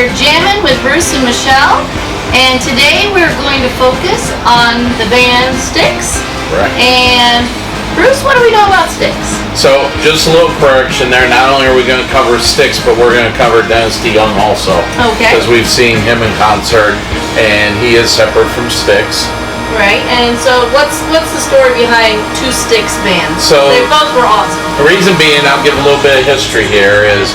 We're jamming with Bruce and Michele, and today we're going to focus on the band Styx. Right. And Bruce, what do we know about Styx? So, just a little correction there. Not only are we going to cover Styx, but we're going to cover Dennis DeYoung also. Okay. Because we've seen him in concert, and he is separate from Styx. Right, and so what's the story behind two Styx bands? So they both were awesome. The reason being, I'll give a little bit of history here, is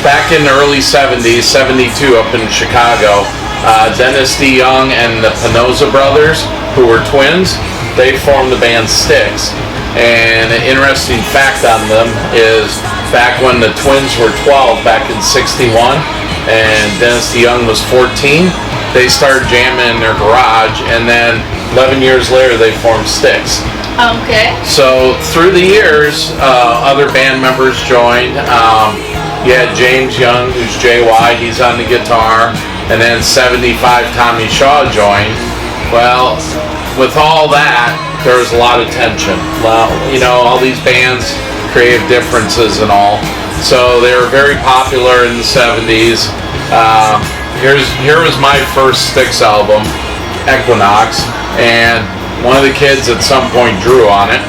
back in the early 70s, 72 up in Chicago, Dennis DeYoung and the Pinoza brothers, who were twins, they formed the band Styx. And an interesting fact on them is back when the twins were 12, back in 61, and Dennis DeYoung was 14, they started jamming in their garage, and then 11 years later they formed Styx. Okay. So through the years, other band members joined. You had James Young, who's JY, he's on the guitar, and then 75 Tommy Shaw joined. Well, with all that, there was a lot of tension. Well, you know, all these bands, creative differences and all. So they were very popular in the 70s. Here was my first Styx album, Equinox, and one of the kids at some point drew on it.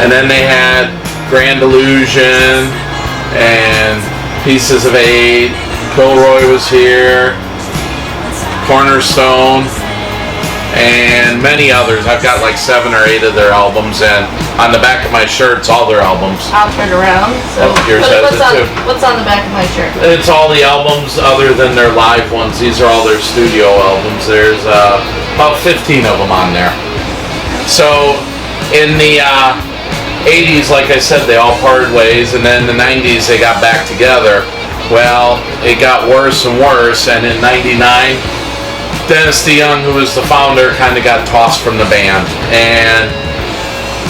And then they had Grand Illusion and Pieces of Eight. Kilroy was here, Cornerstone, and many others. I've got like 7 or 8 of their albums, and on the back of my shirt, it's all their albums. I'll turn around. So yours has it too. What's on the back of my shirt? It's all the albums other than their live ones. These are all their studio albums. There's about 15 of them on there. So in the 80s, like I said, they all parted ways, and then in the 90s they got back together. Well, it got worse and worse, and in 99, Dennis DeYoung, who was the founder, kind of got tossed from the band, and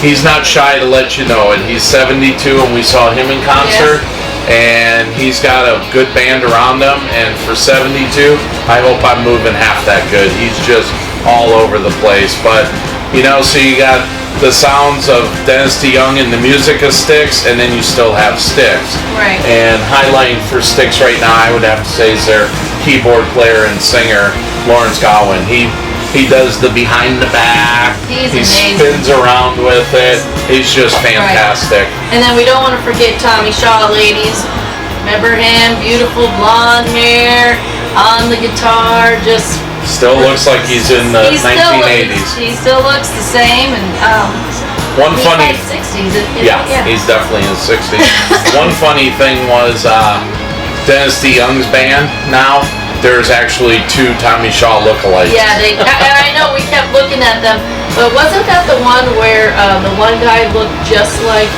he's not shy to let you know it. He's 72, and we saw him in concert, and he's got a good band around him, and for 72, I hope I'm moving half that good. He's just all over the place, but, you know, so you got the sounds of Dennis DeYoung and the music of Styx, and then you still have Styx. Right. And highlighting for Styx right now, I would have to say, is their keyboard player and singer, Lawrence Gowan. He does the behind the back. He amazing. Spins around with it. He's just fantastic. Right. And then we don't want to forget Tommy Shaw, ladies. Remember him? Beautiful blonde hair on the guitar, just still looks like he's in the 1980s. He still looks the same, and one he's funny, like 60s. Yeah, he's definitely in his 60s. One funny thing was Dennis DeYoung's band now. There's actually 2 Tommy Shaw lookalikes. Yeah, and I know we kept looking at them, but wasn't that the one where the one guy looked just like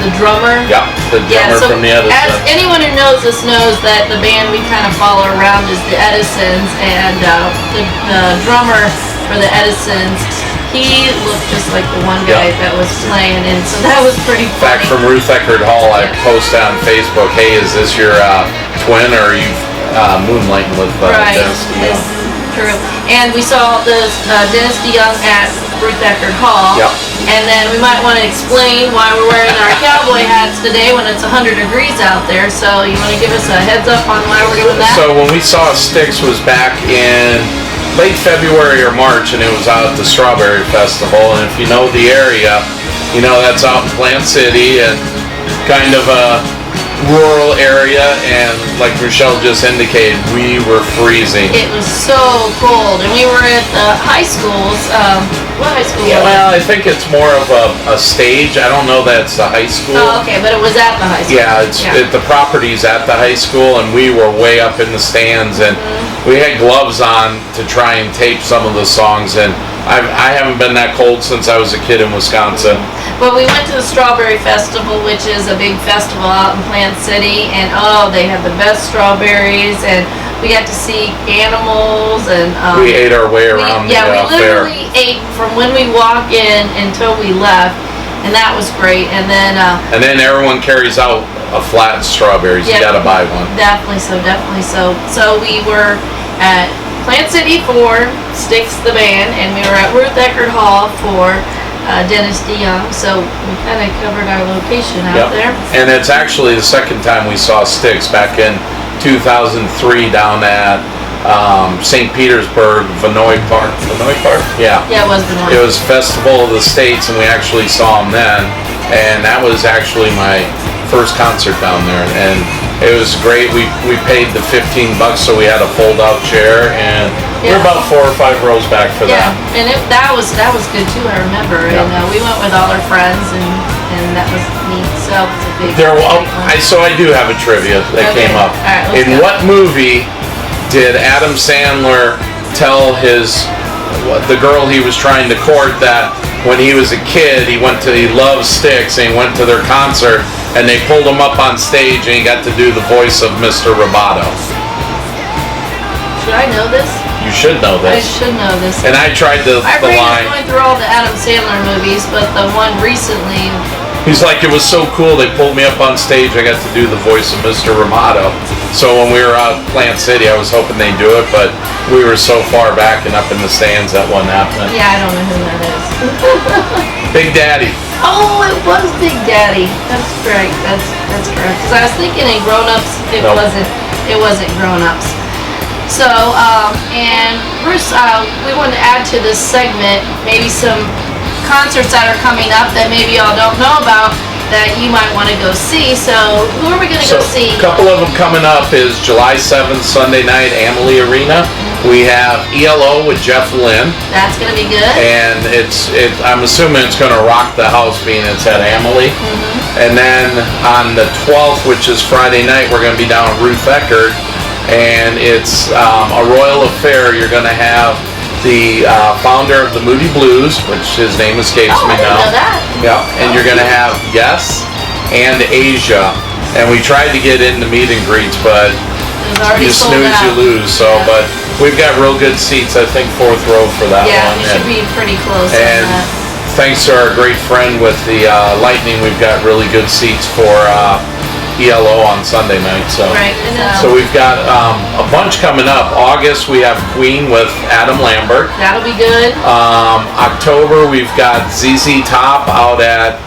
the drummer? Yeah, the drummer from the Edisons. As anyone who knows us knows that the band we kind of follow around is the Edisons, and the drummer for the Edisons, he looked just like the one guy that was playing, and so that was pretty funny. Back from Ruth Eckerd Hall, I posted on Facebook, hey, is this your twin, or are you moonlighting with Dennis DeYoung? True. And we saw this Dennis DeYoung at Ruth Eckerd Hall. Yep. And then we might want to explain why we're wearing our cowboy hats today when it's 100 degrees out there. So you want to give us a heads up on why we're doing that? So when we saw Styx was back in late February or March, and it was out at the Strawberry Festival. And if you know the area, you know that's out in Plant City and kind of a rural area, and like Michele just indicated, we were freezing. It was so cold, and we were at the high schools. What high school? Yeah, well, I think it's more of a stage. I don't know that it's the high school. Oh, okay, but it was at the high school. Yeah, the property's at the high school, and we were way up in the stands, and we had gloves on to try and tape some of the songs, and I haven't been that cold since I was a kid in Wisconsin. But we went to the Strawberry Festival, which is a big festival out in Plant City, and they had the best strawberries, and we got to see animals, and we ate our way around the fair. Yeah, we literally ate from when we walked in until we left, and that was great. And then everyone carries out a flat strawberries. You gotta buy one. Definitely so. So we were at Plant City for Styx the band, and we were at Ruth Eckerd Hall for Dennis DeYoung. So we kind of covered our location out there. And it's actually the second time we saw Styx, back in 2003 down at St. Petersburg, Vinoy Park. Vinoy Park? Yeah. Yeah, it was Vinoy. It was Festival of the States, and we actually saw them then. And that was actually my first concert down there, and it was great. We paid the $15, so we had a fold-out chair, and we're about 4 or 5 rows back for that. Yeah, and that was good too. I remember, and we went with all our friends, and that was neat. So it was a big. So I do have a trivia that came up. All right, in what movie did Adam Sandler tell the girl he was trying to court that when he was a kid he loved Styx, and he went to their concert and they pulled him up on stage and he got to do the voice of Mr. Roboto? Should I know this? You should know this. I should know this. And I tried the line. Going through all the Adam Sandler movies, but the one recently. He's like, it was so cool, they pulled me up on stage, I got to do the voice of Mr. Roboto. So when we were out at Plant City, I was hoping they'd do it, but we were so far back and up in the stands that wasn't happening. Yeah, I don't know who that is. Big Daddy. Oh, it was Big Daddy. That's right. That's correct. Because I was thinking in Grown Ups, it wasn't Grown Ups. So, and Bruce, we wanted to add to this segment maybe some concerts that are coming up that maybe y'all don't know about that you might want to go see. So who are we going to go see? A couple of them coming up is July 7th, Sunday night, Amalie Arena. We have ELO with Jeff Lynne. That's going to be good. And I'm assuming it's going to rock the house, being it's at Amalie. Mm-hmm. And then on the 12th, which is Friday night, we're going to be down at Ruth Eckerd. And it's a royal affair. You're going to have the founder of the Moody Blues, which his name escapes me now. I didn't know that. Yeah, and you're going to have Yes and Asia. And we tried to get into meet and greets, but you snooze, you lose. So, but we've got real good seats. I think 4th row for that one. Yeah, we should be pretty close. And on that. Thanks to our great friend with the Lightning, we've got really good seats for ELO on Sunday night. So, so we've got a bunch coming up. August we have Queen with Adam Lambert. That'll be good. October we've got ZZ Top out at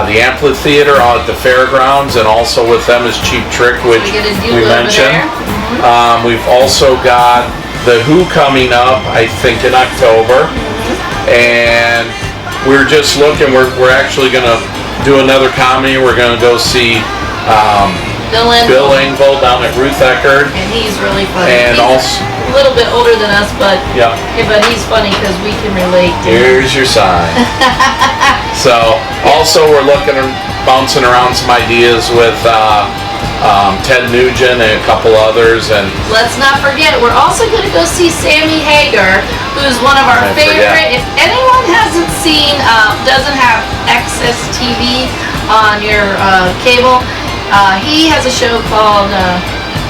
the amphitheater out at the fairgrounds, and also with them is Cheap Trick, which we mentioned. Mm-hmm. We've also got The Who coming up, I think, in October. Mm-hmm. And we're just looking. We're actually going to do another comedy. We're going to go see Bill Engvall down at Ruth Eckerd. And he's really funny. And he's also a little bit older than us, but but he's funny because we can relate to Here's your sign. So also we're looking and bouncing around some ideas with Ted Nugent and a couple others. And let's not forget, we're also going to go see Sammy Hagar, who's one of our favorite. If anyone hasn't seen, doesn't have Access TV on your cable, he has a show called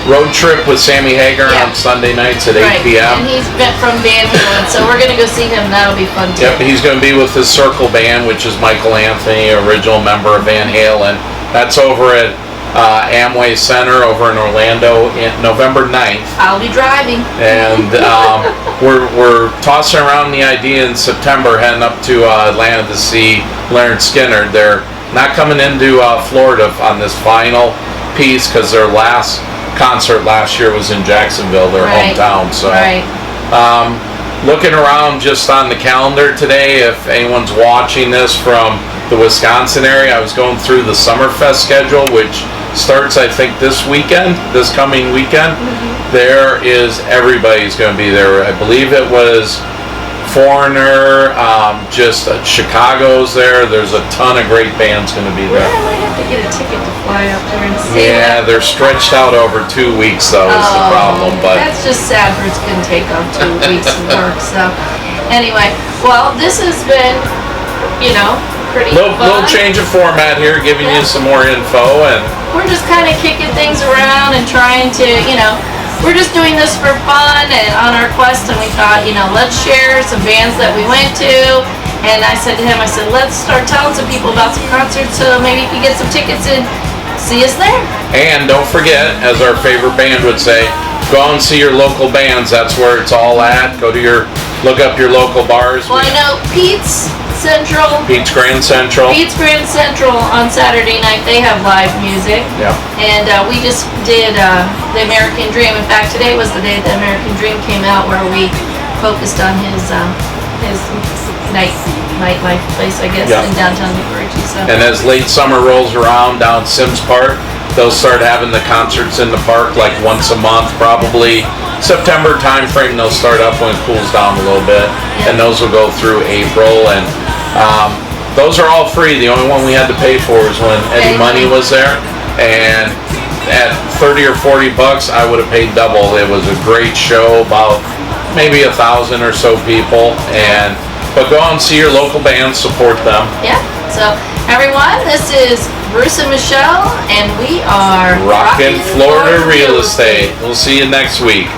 Road Trip with Sammy Hagar on Sunday nights at 8 p.m. And he's from Van Halen, so we're going to go see him. That'll be fun too. Yep, he's going to be with his Circle Band, which is Michael Anthony, original member of Van Halen. That's over at Amway Center over in Orlando in November 9th. I'll be driving. And we're tossing around the idea in September, heading up to Atlanta to see Leonard Skinner. They're not coming into Florida on this final piece because their last concert last year was in Jacksonville, their hometown. So looking around just on the calendar today, if anyone's watching this from the Wisconsin area, I was going through the Summerfest schedule, which starts I think this coming weekend. Everybody's going to be there. I believe it was Foreigner, Chicago's there. There's a ton of great bands going to be there. I might have to get a ticket to fly up there and see. Yeah, they're stretched out over 2 weeks though, is the problem. But that's just sad. Bruce couldn't take off 2 weeks of work. So anyway, well, this has been, pretty fun. Little change of format here, giving you some more info, and we're just kind of kicking things around and trying to, we're just doing this for fun and on our quest, and we thought, let's share some bands that we went to. And I said to him, let's start telling some people about some concerts so maybe you can get some tickets and see us there. And don't forget, as our favorite band would say, go out and see your local bands. That's where it's all at. Look up your local bars. Well, I know Pete's Central. Pete's Grand Central. Pete's Grand Central on Saturday night. They have live music. Yeah. And we just did the American Dream. In fact, today was the day the American Dream came out, where we focused on his nightlife place, I guess, Yeah. in downtown Newport. So. And as late summer rolls around down Sims Park, they'll start having the concerts in the park like once a month, probably September time frame. They'll start up when it cools down a little bit, and those will go through April. And those are all free. The only one we had to pay for was when Eddie Money was there, and at 30 or 40 bucks, I would have paid double. It was a great show, about maybe 1,000 or so people, but go out and see your local bands, support them. Yeah. So everyone, this is Bruce and Michele, and we are Rockin' Florida Real Estate. We'll see you next week.